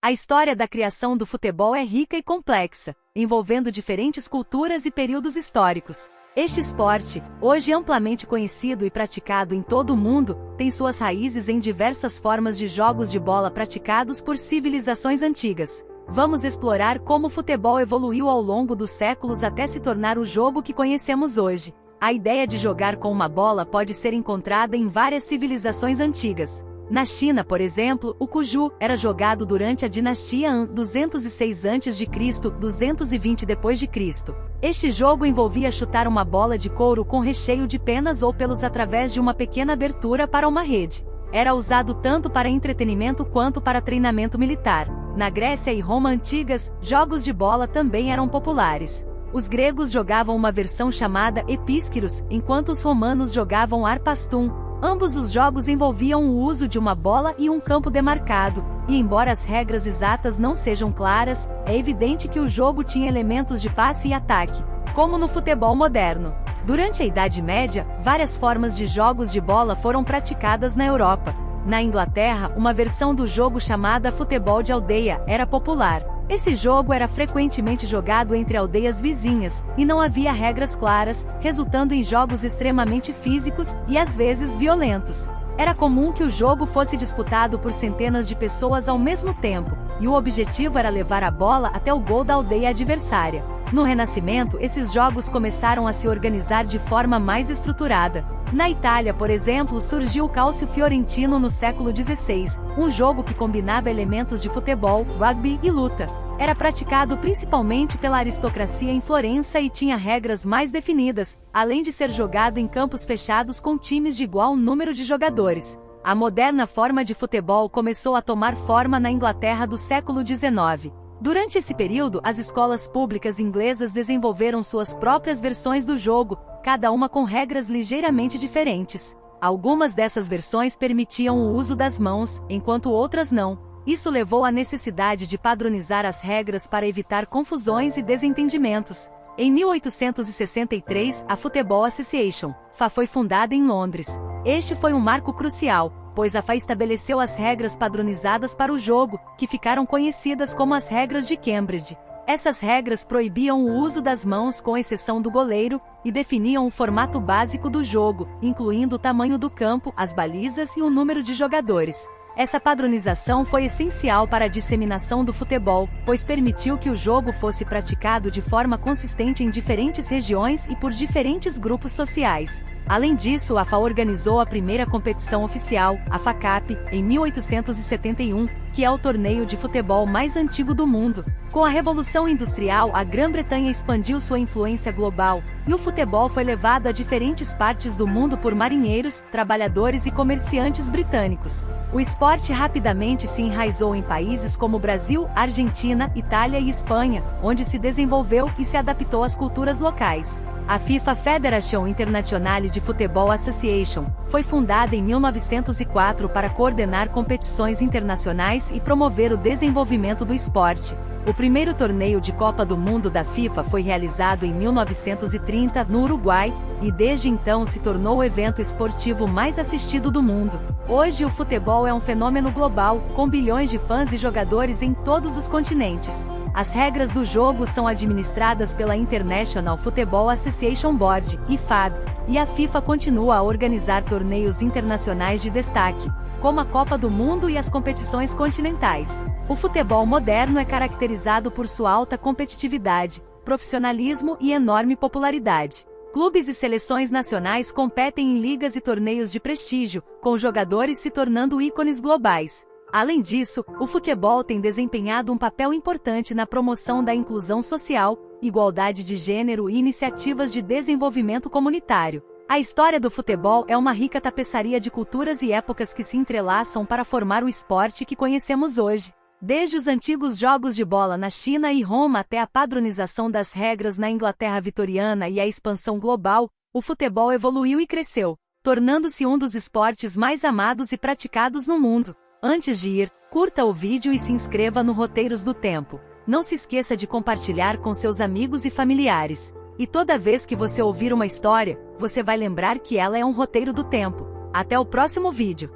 A história da criação do futebol é rica e complexa, envolvendo diferentes culturas e períodos históricos. Este esporte, hoje amplamente conhecido e praticado em todo o mundo, tem suas raízes em diversas formas de jogos de bola praticados por civilizações antigas. Vamos explorar como o futebol evoluiu ao longo dos séculos até se tornar o jogo que conhecemos hoje. A ideia de jogar com uma bola pode ser encontrada em várias civilizações antigas. Na China, por exemplo, o cuju era jogado durante a dinastia Han, 206 a.C., 220 d.C. Este jogo envolvia chutar uma bola de couro com recheio de penas ou pelos através de uma pequena abertura para uma rede. Era usado tanto para entretenimento quanto para treinamento militar. Na Grécia e Roma antigas, jogos de bola também eram populares. Os gregos jogavam uma versão chamada epísquiros, enquanto os romanos jogavam arpastum. Ambos os jogos envolviam o uso de uma bola e um campo demarcado, e embora as regras exatas não sejam claras, é evidente que o jogo tinha elementos de passe e ataque, como no futebol moderno. Durante a Idade Média, várias formas de jogos de bola foram praticadas na Europa. Na Inglaterra, uma versão do jogo chamada futebol de aldeia era popular. Esse jogo era frequentemente jogado entre aldeias vizinhas, e não havia regras claras, resultando em jogos extremamente físicos e às vezes violentos. Era comum que o jogo fosse disputado por centenas de pessoas ao mesmo tempo, e o objetivo era levar a bola até o gol da aldeia adversária. No Renascimento, esses jogos começaram a se organizar de forma mais estruturada. Na Itália, por exemplo, surgiu o Calcio Fiorentino no século XVI, um jogo que combinava elementos de futebol, rugby e luta. Era praticado principalmente pela aristocracia em Florença e tinha regras mais definidas, além de ser jogado em campos fechados com times de igual número de jogadores. A moderna forma de futebol começou a tomar forma na Inglaterra do século XIX. Durante esse período, as escolas públicas inglesas desenvolveram suas próprias versões do jogo, cada uma com regras ligeiramente diferentes. Algumas dessas versões permitiam o uso das mãos, enquanto outras não. Isso levou à necessidade de padronizar as regras para evitar confusões e desentendimentos. Em 1863, a Football Association, FA, foi fundada em Londres. Este foi um marco crucial, pois a FA estabeleceu as regras padronizadas para o jogo, que ficaram conhecidas como as regras de Cambridge. Essas regras proibiam o uso das mãos com exceção do goleiro, e definiam o formato básico do jogo, incluindo o tamanho do campo, as balizas e o número de jogadores. Essa padronização foi essencial para a disseminação do futebol, pois permitiu que o jogo fosse praticado de forma consistente em diferentes regiões e por diferentes grupos sociais. Além disso, a FA organizou a primeira competição oficial, a FA Cup, em 1871, que é o torneio de futebol mais antigo do mundo. Com a Revolução Industrial, a Grã-Bretanha expandiu sua influência global, e o futebol foi levado a diferentes partes do mundo por marinheiros, trabalhadores e comerciantes britânicos. O esporte rapidamente se enraizou em países como Brasil, Argentina, Itália e Espanha, onde se desenvolveu e se adaptou às culturas locais. A FIFA Federation Internationale de Football Association foi fundada em 1904 para coordenar competições internacionais e promover o desenvolvimento do esporte. O primeiro torneio de Copa do Mundo da FIFA foi realizado em 1930 no Uruguai, e desde então se tornou o evento esportivo mais assistido do mundo. Hoje o futebol é um fenômeno global, com bilhões de fãs e jogadores em todos os continentes. As regras do jogo são administradas pela International Football Association Board, IFAB, e a FIFA continua a organizar torneios internacionais de destaque, como a Copa do Mundo e as competições continentais. O futebol moderno é caracterizado por sua alta competitividade, profissionalismo e enorme popularidade. Clubes e seleções nacionais competem em ligas e torneios de prestígio, com jogadores se tornando ícones globais. Além disso, o futebol tem desempenhado um papel importante na promoção da inclusão social, igualdade de gênero e iniciativas de desenvolvimento comunitário. A história do futebol é uma rica tapeçaria de culturas e épocas que se entrelaçam para formar o esporte que conhecemos hoje. Desde os antigos jogos de bola na China e Roma até a padronização das regras na Inglaterra vitoriana e a expansão global, o futebol evoluiu e cresceu, tornando-se um dos esportes mais amados e praticados no mundo. Antes de ir, curta o vídeo e se inscreva no Roteiros do Tempo. Não se esqueça de compartilhar com seus amigos e familiares. E toda vez que você ouvir uma história, você vai lembrar que ela é um roteiro do tempo. Até o próximo vídeo!